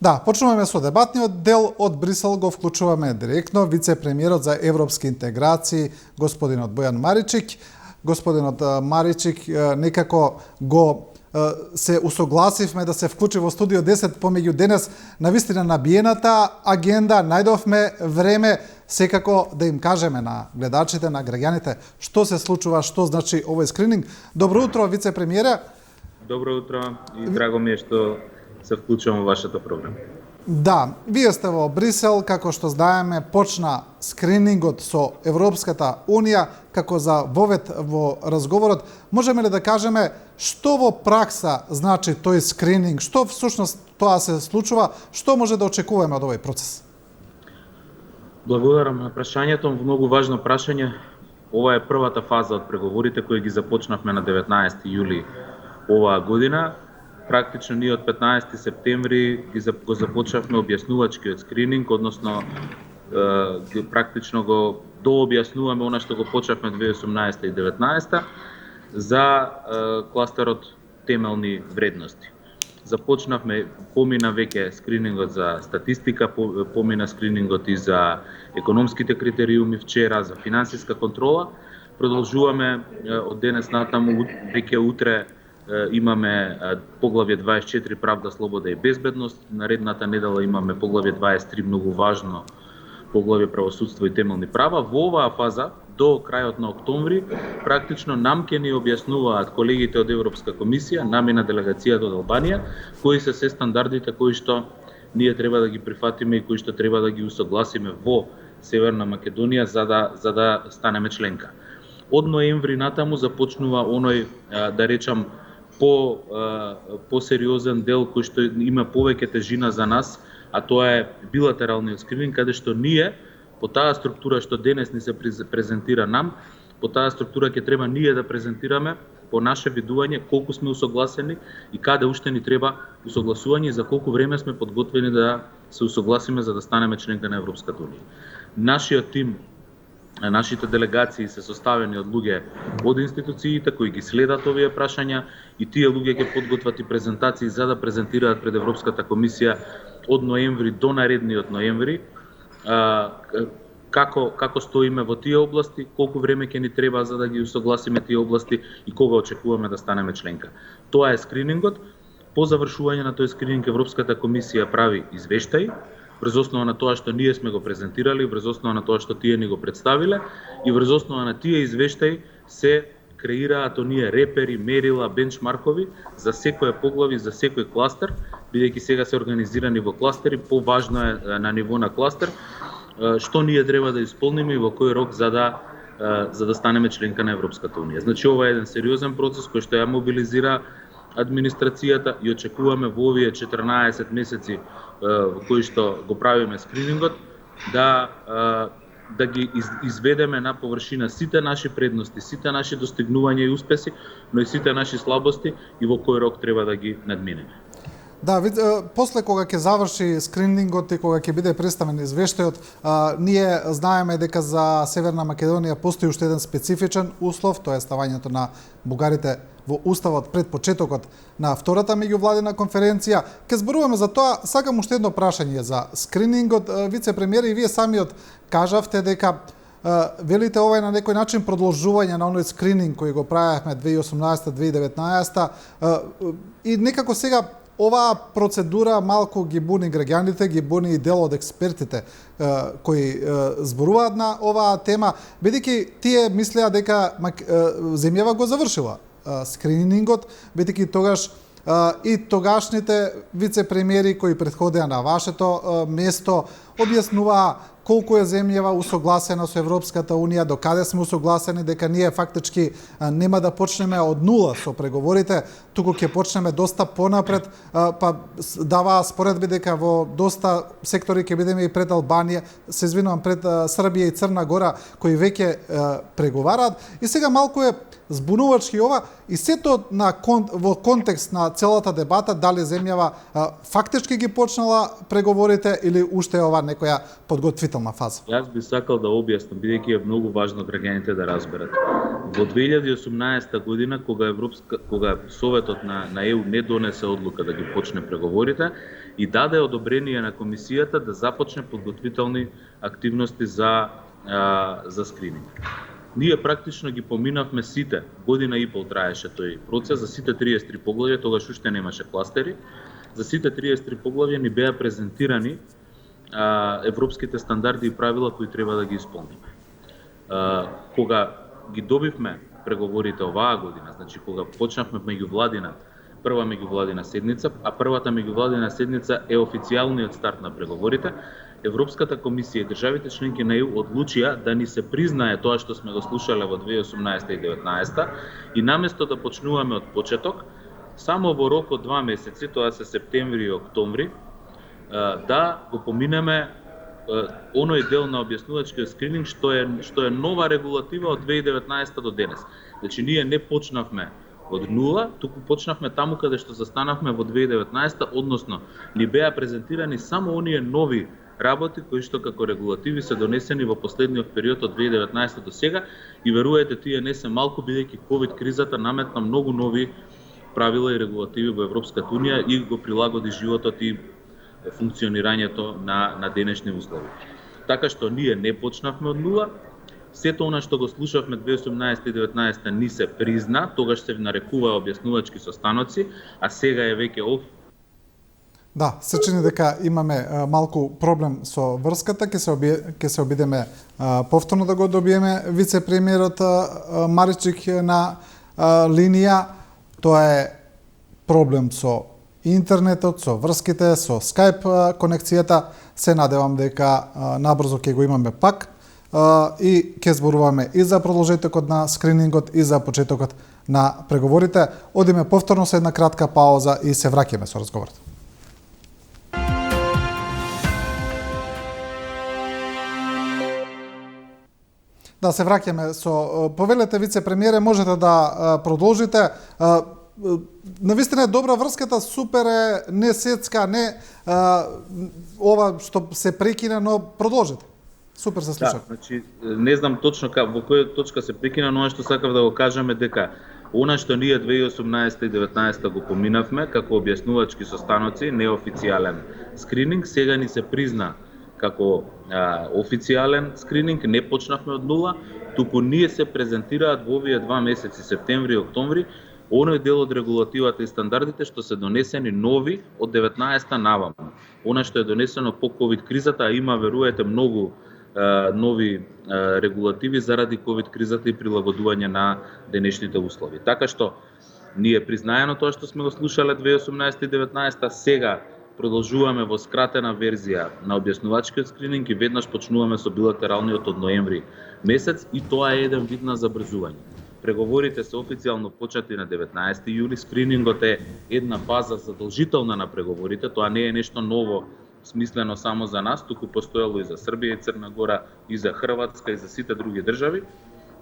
Да, почнуваме со дебатниот дел од Брисел, го вклучуваме директно вице-премиерот за европски интеграции, господинот Бојан Маричик. Господинот Маричик некако го се усогласивме да се вклучи во студио 10 помеѓу денес на вистина набиената агенда. Најдовме време секако да им кажеме на гледачите, на граѓаните, што се случува, што значи овој скрининг. Добро утро, вице-премиере. Добро утро и драго ми е што се вклучувам во вашата програма. Да, вие сте во Брисел, како што знаеме, почна скринингот со Европската Унија, како за вовед во разговорот. Можеме ли да кажеме што во пракса значи тој скрининг, што всушност тоа се случува, што може да очекуваме од овој процес? Благодарам на прашањето, многу важно прашање. Ова е првата фаза од преговорите кои ги започнавме на 19 јули оваа година. Практично ние од 15 септември го започнавме објаснувачкиот скрининг, односно практично го дообјаснуваме она што го почнавме 2018 и 2019 за кластерот темелни вредности. Започнавме, помина веќе скринингот за статистика, помина скринингот и за економските критериуми вчера, за финансиска контрола. Продолжуваме од денес натаму, веќе утре имаме поглавје 24 правда, слобода и безбедност. Наредната недела имаме поглавје 23 многу важно поглавје правосудство и темелни права. Во оваа фаза до крајот на октомври практично нам ќе ни објаснуваат колегите од Европска комисија, нам и на делегацијата од Албанија, кои се се стандардите кои што ние треба да ги прифатиме и кои што треба да ги усогласиме во Северна Македонија за да станеме членка. Од ноември натаму започнува оној, да речам, по-сериозен дел кој што има повеќе тежина за нас, а тоа е билатералниот скрининг, каде што ние по таа структура што денес ни се презентира нам, по таа структура ќе треба ние да презентираме по наше видување колку сме усогласени и каде уште ни треба усогласување и за колку време сме подготвени да се усогласиме за да станеме членка на Европската Унија. Нашиот тим, нашите делегации се составени од луѓе од институциите кои ги следат овие прашања и тие луѓе ќе подготват и презентации за да презентираат пред Европската комисија од ноември до наредниот ноември како стоиме во тие области, колку време ќе ни треба за да ги усогласиме тие области и кога очекуваме да станеме членка. Тоа е скринингот. По завршување на тој скрининг Европската комисија прави извештај врз основа на тоа што ние сме го презентирали, врз основа на тоа што тие ни го представиле и врз основа на тие извештаи се креираат оние репери, мерила, бенчмаркови за секое поглави, за секој кластер, бидејќи сега се организирани во кластери, поважно е на ниво на кластер, што ние треба да исполниме и во кој рок за да станеме членка на Европската Унија. Значи ова е еден сериозен процес кој што ја мобилизира администрацијата и очекуваме во овие 14 месеци во кои што го правиме скринингот да ги изведеме на површина сите наши предности, сите наши достигнувања и успеси, но и сите наши слабости и во кој рок треба да ги надминеме. Да, после кога ќе заврши скринингот и кога ќе биде представен извештајот, ние знаеме дека за Северна Македонија постои уште еден специфичен услов, тоа е ставањето на бугарите во уставот пред почетокот на втората меѓувладина конференција. Ке зборуваме за тоа, сакам уште едно прашање за скринингот. Вице-премиер, и вие самиот кажавте дека велите ова е на некој начин продолжување на оној скрининг кој го правевме 2018-2019 и некако сега оваа процедура малку ги буни граѓаните, ги буни и дел од експертите кои зборуваат на оваа тема, бидејќи тие мислеа дека земјава го завршила скринингот, бидејќи тогаш и тогашните вице-премиери кои претходеа на вашето место објаснуваа колку е земјава усогласена со Европската Унија, до каде сме усогласени, дека ние фактички нема да почнеме од нула со преговорите, туку ќе почнеме доста понапред, па даваа споредби дека во доста сектори ќе бидеме и пред Албанија, се извинувам, пред Србија и Црна Гора, кои веќе преговараат. И сега малку е збунувачки ова и сето во контекст на целата дебата, дали земјава фактички ги почнала преговорите или уште ова некоја подготвителна задолжителна фаза. Јас би сакал да објаснам, бидејќи е многу важно граѓаните да разберат. Во 2018 година, кога Советот на ЕУ не донесе одлука да ги почне преговорите и даде одобрение на комисијата да започне подготвителни активности за скрининг. Ние практично ги поминавме сите, година и пол траеше тој процес, за сите 33 поглавја, тогаш уште немаше кластери, за сите 33 поглавја ни беа презентирани европските стандарди и правила кои треба да ги исполниме. Кога ги добивме преговорите оваа година, значи кога почнавме прва меѓувладина седница, а првата меѓувладина седница е официјалниот старт на преговорите, Европската комисија и државите членки на ЕУ одлучија да ни се признае тоа што сме го слушале во 2018 и 2019 и наместо да почнуваме од почеток, само во рок од 2 месеци, тоа се септември и октомври, да го поминеме оној дел на објаснувачкиот скрининг што е нова регулатива од 2019 до денес. Значи ние не почнавме од нула, туку почнавме таму каде што застанавме во 2019, односно ни беа презентирани само оние нови работи кои што како регулативи се донесени во последниот период од 2019 до сега и верувајте тие не се малку бидејќи ковид кризата наметна многу нови правила и регулативи во Европската унија и го прилагоди животот и функционирањето на денешни услови. Така што ние не почнавме од нула, сето она што го слушавме 2018 и 2019 ни се призна, тогаш се нарекува објаснувачки состаноци, а сега е веќе Да, се чини дека имаме малку проблем со врската, ќе се обидеме повторно да го добиеме вице-премиерот Маричик на линија. Тоа е проблем со интернетот, со врските, со Skype конекцијата. Се надевам дека набрзо ќе го имаме пак и ќе зборуваме и за продолжетокот на скринингот и за почетокот на преговорите. Одиме повторно со една кратка пауза и се враќаме со разговорот. Да, се враќаме со повелете вице-премиере, можете да продолжите. Навистина е добра врската, супер е, не сецка, не ова што се прекина, но продолжите. Супер се слушам. Да, значи, не знам точно во која точка се прекина, но што сакав да го кажам е дека она што ние 2018 и 2019 го поминавме како објаснувачки состаноци, неофицијален скрининг, сега ни се призна како официјален скрининг, не почнавме од нула, туку ние се презентираат во овие 2 месеци, септември и октомври, оној дел од регулативата и стандардите што се донесени нови од 19-та наваму. Она што е донесено по ковид кризата, а има, верувајте, многу нови регулативи заради ковид кризата и прилагодување на денешните услови. Така што ние признаено тоа што сме го слушале 2018 и 2019, сега продолжуваме во скратена верзија на објаснувачкиот скрининг и веднаш почнуваме со билатералниот од ноември месец и тоа е еден вид на забрзување. Преговорите се официјално почнати на 19 јули, скринингот е една база задолжителна на преговорите, тоа не е нешто ново смислено само за нас, туку постоело и за Србија и Црна Гора, и за Хрватска, и за сите други држави.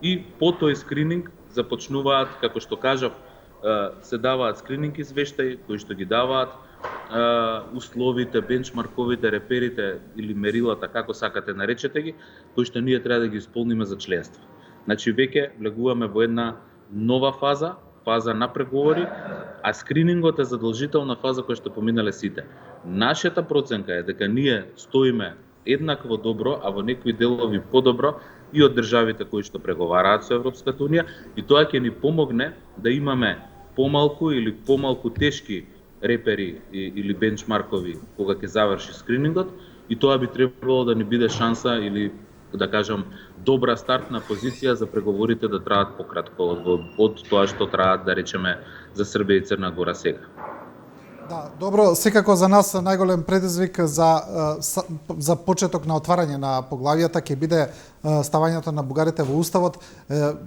И по тој скрининг започнуваат, како што кажав, се даваат скрининг извештаи, кои што ги даваат условите, бенчмарковите, реперите или мерилата, како сакате наречете ги, кои што ние треба да ги исполниме за членство. Значи, веќе влегуваме во една нова фаза на преговори, а скринингот е задолжителна фаза која што поминале сите. Нашата проценка е дека ние стоиме еднакво добро, а во некои делови подобро и од државите кои што преговараат со Европската унија, и тоа ќе ни помогне да имаме помалку или помалку тешки репери или бенчмаркови кога ќе заврши скринингот, и тоа би требало да ни биде шанса или да кажам добра стартна позиција за преговорите да траат пократко од тоа што траат, да речеме, за Србија и Црна Гора сега. Да, добро, секако за нас најголем предизвик за почеток на отварање на поглавијата ќе биде ставањето на бугарите во уставот.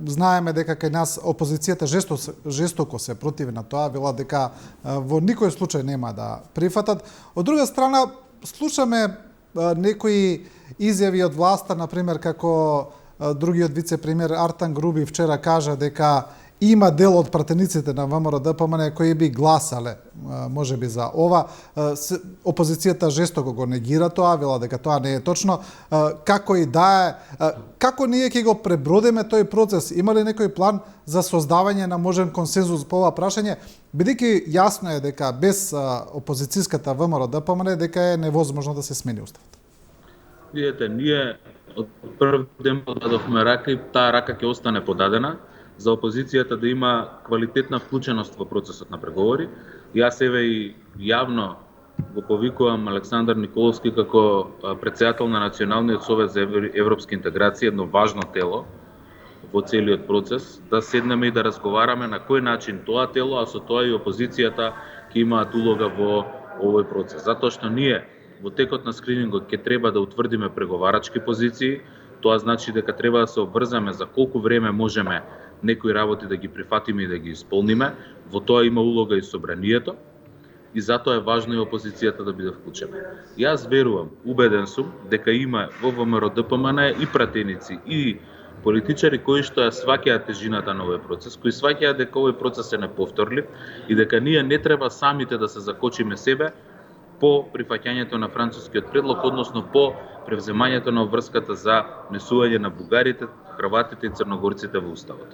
Знаеме дека кај нас опозицијата жестоко се противи на тоа, вела дека во никој случај нема да прифатат. Од друга страна, слушаме некои изјави од власта, например, како другиот вице-премиер Артан Груби вчера кажа дека има дел од пратениците на ВМРО ДПМН кои би гласале можеби за ова. Опозицијата жестоко го негира тоа, вела дека тоа не е точно. Како и да е, како ние ќе го пребродиме тој процес? Има ли некој план за создавање на можен консензус по ова прашање? Бидејќи јасно е дека без опозицијската ВМРО ДПМН дека е невозможно да се смени уставот. Видете, ние од прв ден подадовме рака и таа рака ќе остане подадена за опозицијата да има квалитетна вклученост во процесот на преговори. Јас еве и јавно го повикувам Александар Николовски како претседател на Националниот совет за европска интеграција, едно важно тело во целиот процес, да седнеме и да разговараме на кој начин тоа тело, а со тоа и опозицијата ќе имаат улога во овој процес. Затоа што ние во текот на скринингот ќе треба да утврдиме преговарачки позиции, тоа значи дека треба да се обврзаме за колку време можеме некои работи да ги прифатиме и да ги исполниме. Во тоа има улога и собранието и затоа е важно и опозицијата да биде вклучена. Јас верувам, убеден сум дека има во ВМРО ДПМН и пратеници и политичари кои што ја сваќаат тежината на овој процес, кои сваќаат дека овој процес е неповторлив и дека ние не треба самите да се закочиме себе по прифаќањето на францускиот предлог, односно по превземањето на обврската за внесување на бугарите, хрватите и црногорците во уставот.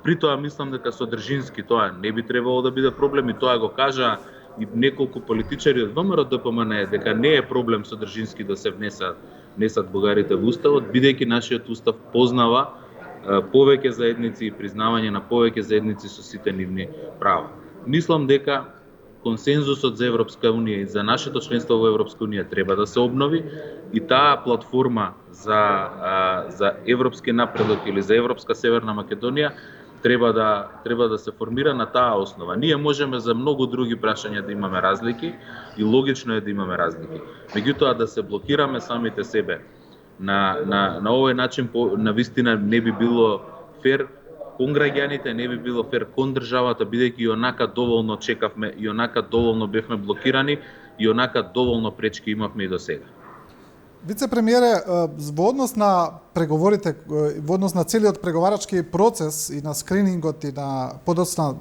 При тоа мислам дека содржински тоа не би требало да биде проблем и тоа го кажа и неколку политичари од ВМРО ДПМН дека не е проблем содржински да се внесат бугарите во уставот, бидејќи нашиот устав познава повеќе заедници и признавање на повеќе заедници со сите нивни права. Мислам дека консензусот за Европска унија и за нашето членство во Европска унија треба да се обнови и таа платформа за европски напредок или за европска Северна Македонија треба да се формира на таа основа. Ние можеме за многу други прашања да имаме разлики и логично е да имаме разлики. Меѓутоа да се блокираме самите себе на овој начин на вистина не би било фер кон граѓаните, не би било фер кон државата, бидејќи и онака доволно чекавме, и онака доволно бевме блокирани, и онака доволно пречки имавме и до сега. Вице-премиере, во однос на преговорите, во однос на целиот преговарачки процес и на скринингот и на подоцна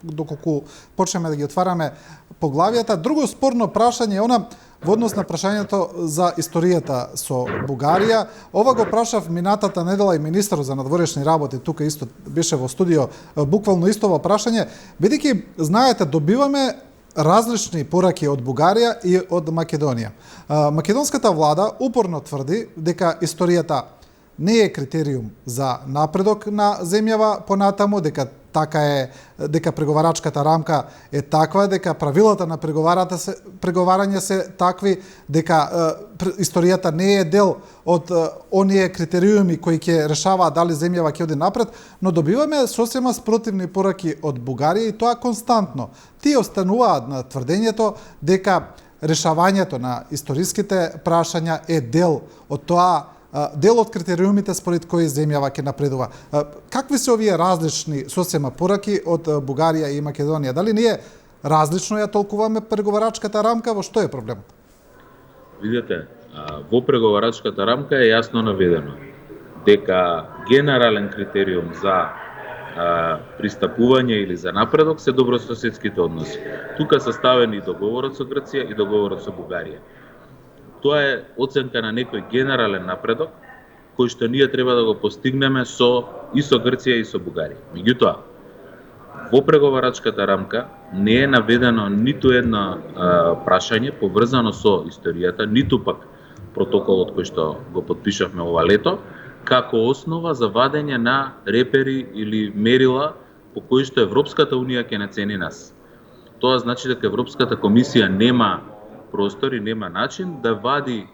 доколку почнеме да ги отвараме поглавијата, друго спорно прашање е она во однос на прашањето за историјата со Бугарија. Ова го прашав минатата недела и министерот за надворешни работи, тука исто беше во студио, буквално исто во прашање, бидејќи знаете добиваме различни пораки од Бугарија и од Македонија. Македонската влада упорно тврди дека историјата не е критериум за напредок на земјава понатаму, дека така е, дека преговарачката рамка е таква, дека правилата на преговарање се такви, дека историјата не е дел од оние критериуми кои ќе решаваат дали земјава ќе оди напред, но добиваме сосема спротивни пораки од Бугарија и тоа константно. Тие остануваат на тврдењето дека решавањето на историските прашања е дел од тоа, дел од критериумите според кои земјава ќе напредува. Какви се овие различни сосема пораки од Бугарија и Македонија? Дали ние различно ја толкуваме преговарачката рамка? Во што е проблемот? Видете, во преговарачката рамка е јасно наведено дека генерален критериум за пристапување или за напредок се добрососедските односи. Тука се ставени договорот со Грција и договорот со Бугарија. Тоа е оценка на некој генерален напредок кој што ние треба да го постигнеме и со Грција и со Бугарија. Меѓутоа, во преговарачката рамка не е наведено ниту едно прашање поврзано со историјата, ниту пак протоколот кој што го подпишавме ова лето, како основа за вадење на репери или мерила по кои што Европската унија ќе не цени нас. Тоа значи дека Европската комисија нема простор и нема начин да вади,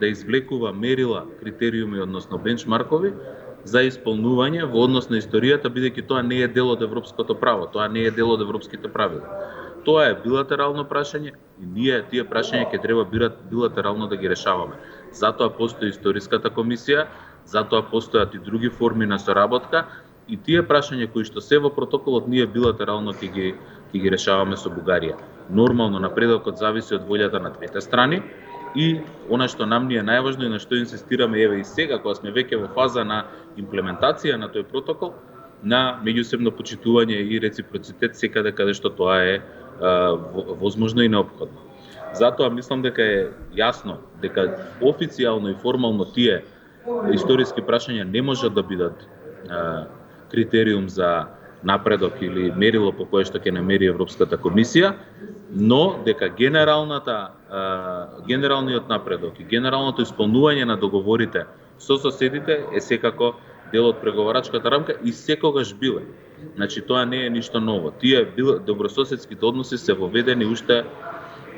да извлекува мерила, критериуми, односно бенчмаркови за исполнување во однос на историјата, бидејќи тоа не е дел од европското право, тоа не е дел од европските правила. Тоа е билатерално прашање и ние тие прашања ќе треба билатерално да ги решаваме. Затоа постои историската комисија, затоа постојат и други форми на соработка и тие прашања кои што се во протоколот ние билатерално ќе ги решаваме со Бугарија. Нормално напредокот зависи од волјата на двете страни И она што нам ни е најважно и на што инсистираме еве и сега кога сме веќе во фаза на имплементација на тој протокол, на меѓусебно почитување и реципроцитет секаде каде што тоа е возможно и неопходно. Затоа мислам дека е јасно дека официјално и формално тие историски прашања не можат да бидат критериум за напредок или мерило по кое што ќе намери Европската комисија, но дека генералниот напредок и генералното исполнување на договорите со соседите е секако дел од преговарачката рамка и секогаш биле. Значи тоа не е ништо ново. Тие добрососедските односи се воведени уште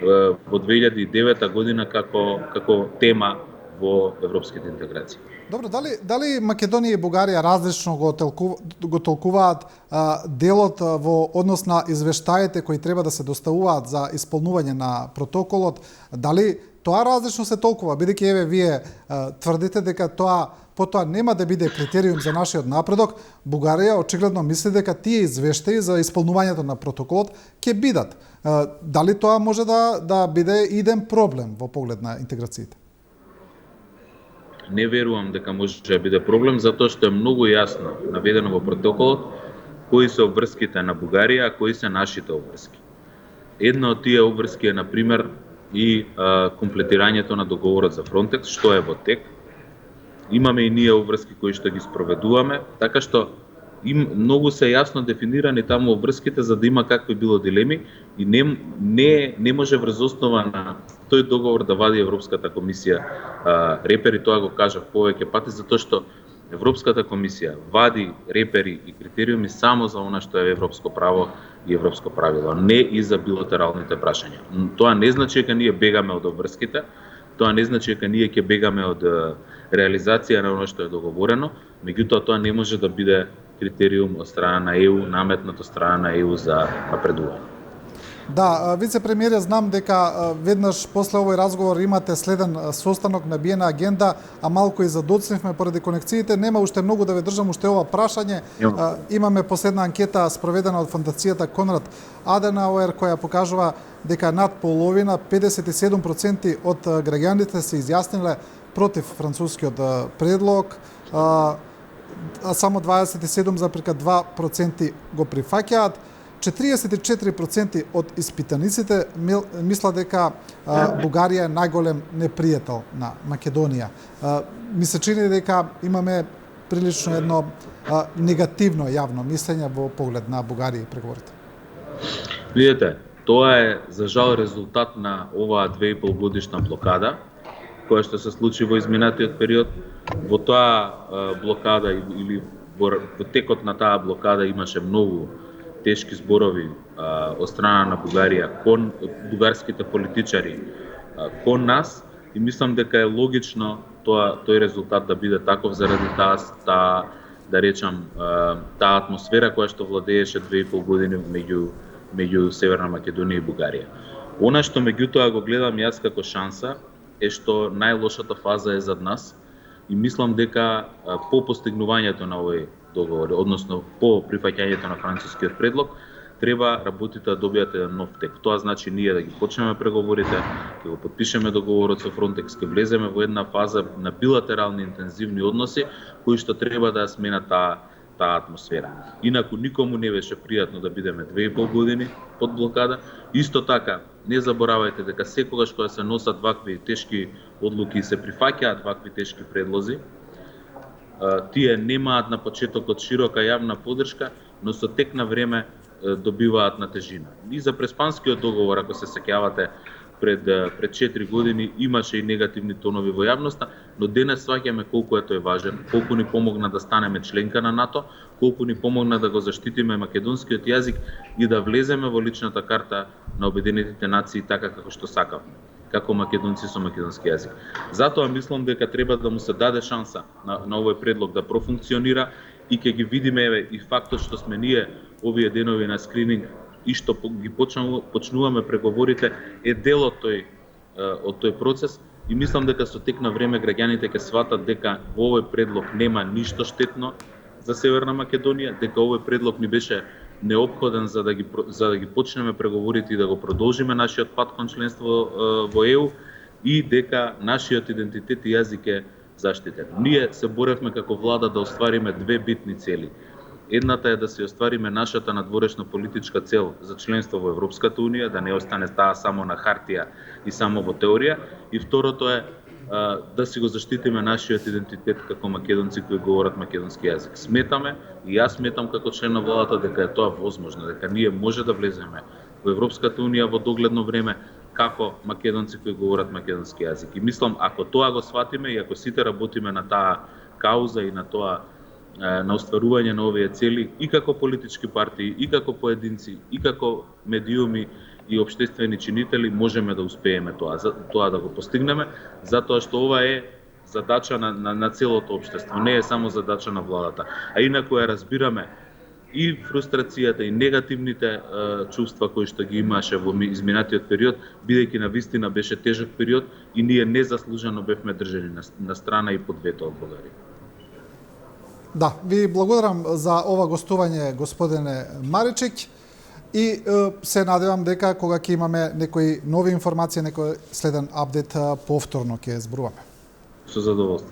во 2009 година како тема во европските интеграции. Добро, дали Македонија и Бугарија различно го толкуваат делот во однос на извештаите кои треба да се доставуваат за исполнување на протоколот? Дали тоа различно се толкува, бидејќи еве вие тврдите дека тоа потоа нема да биде критериум за нашиот напредок, Бугарија очигледно мисли дека тие извештаи за исполнувањето на протоколот ќе бидат. Дали тоа може да биде иден проблем во поглед на интеграциите? Не верувам дека може да биде проблем, затоа што е многу јасно наведено во протоколот кои се обврските на Бугарија, а кои се нашите обврски. Една од тие обврски е, например, и комплетирањето на договорот за Frontex, што е во тек. Имаме и ние обврски кои што ги спроведуваме, така што многу се јасно дефинирани таму обврските за да има какви било дилеми и не може врз основа на тој договор да вади Европската комисија репери, тоа го кажав повеќе пати, затоа што Европската комисија вади репери и критериуми само за она што е европско право и европско правило, не и за билатералните прашања. Тоа не значи дека ние бегаме од обврските, тоа не значи дека ние ќе бегаме од реализација на оно што е договорено, меѓутоа тоа не може да биде критериум од страна на ЕУ, наметнат од страна на ЕУ за напредување. Да, вице-премиер, знам дека веднаш после овој разговор имате следен состанок на Биена агенда, а малку и задоцневме поради конекциите. Нема уште многу да ве држам уште ова прашање. Имаме последна анкета спроведена од фондацијата Конрад Аденауер која покажува дека над половина, 57% од граѓаните се изјасниле против францускиот предлог, а само 27,2% го прифаќаат. 44% од испитаниците мислат дека Бугарија е најголем непријател на Македонија. Ми се чини дека имаме прилично едно негативно јавно мислење во поглед на Бугарија и преговорите. Видете, тоа е за жал резултат на оваа 2,5 годишна блокада, која што се случи во изминатиот период. Во таа блокада или во текот на таа блокада имаше многу тешки зборови од страна на Бугарија кон бугарските политичари кон нас и мислам дека е логично тој резултат да биде таков заради таа да речам таа атмосфера која што владееше 2,5 години меѓу Северна Македонија и Бугарија. Она што меѓутоа го гледам јас како шанса е што најлошата фаза е зад нас и мислам дека по постигнувањето на овој договор, односно по прифаќањето на францускиот предлог, треба работите да добијат еден нов тек. Тоа значи ние да ги почнеме преговорите, да го потпишеме договорот со Frontex, ќе влеземе во една фаза на билатерални интензивни односи кои што треба да сменат таа атмосфера. Инаку никому не беше пријатно да бидеме 2,5 години под блокада. Исто така, не заборавајте дека секогаш кога се носат вакви тешки одлуки и се прифаќаат вакви тешки предлози, тие немаат на почетокот широка јавна поддршка, но со тек на време добиваат на тежина. И за Преспанскиот договор, ако се сеќавате, пред 4 години имаше и негативни тонови во јавноста, но денес сваќаме колку е тој важен, колку ни помогна да станеме членка на НАТО, колку ни помогна да го заштитиме македонскиот јазик и да влеземе во личната карта на Обединетите нации така како што сакавме, како македонци со македонски јазик. Затоа мислам дека треба да му се даде шанса на овој предлог да профункционира и ќе ги видиме и фактот што сме ние овие денови на скрининг и што ги почнуваме преговорите е дел од тој процес и мислам дека со тек на време граѓаните ќе сватат дека во овој предлог нема ништо штетно за Северна Македонија, дека овој предлог ни беше неопходен за да ги почнеме преговорите и да го продолжиме нашиот пат кон членство во ЕУ, и дека нашиот идентитет и јазик е заштитен. Ние се боревме како влада да оствариме две битни цели. Едната е да се оствариме нашата надворешна политичка цел за членство во Европската Унија, да не остане таа само на хартија и само во теорија, и второто е да си го заштитиме нашиот идентитет како македонци кои говорат македонски јазик. Сметаме, и јас сметам како член на владата, дека е тоа возможно, дека ние може да влеземе во Европската Унија во догледно време како македонци кои говорат македонски јазик. И мислам, ако тоа го сватиме и ако сите работиме на таа кауза и на тоа на остварување на овие цели и како политички партии, и како поединци, и како медиуми и општествени чинители, можеме да успееме тоа да го постигнеме, затоа што ова е задача на целото општество, не е само задача на владата. А инаку ја разбираме и фрустрацијата и негативните чувства кои што ги имаше во изминатиот период, бидејќи навистина беше тежок период и ние незаслужено бевме држани на страна и под вето од Бугарија. Да, ви благодарам за ова гостување, господине Маричик, и се надевам дека кога ќе имаме некои нови информации, некој следен апдейт, повторно ќе зборуваме. Со задоволство.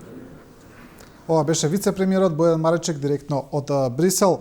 Ова беше вице-премиерот Бојан Маричик, директно од Брисел.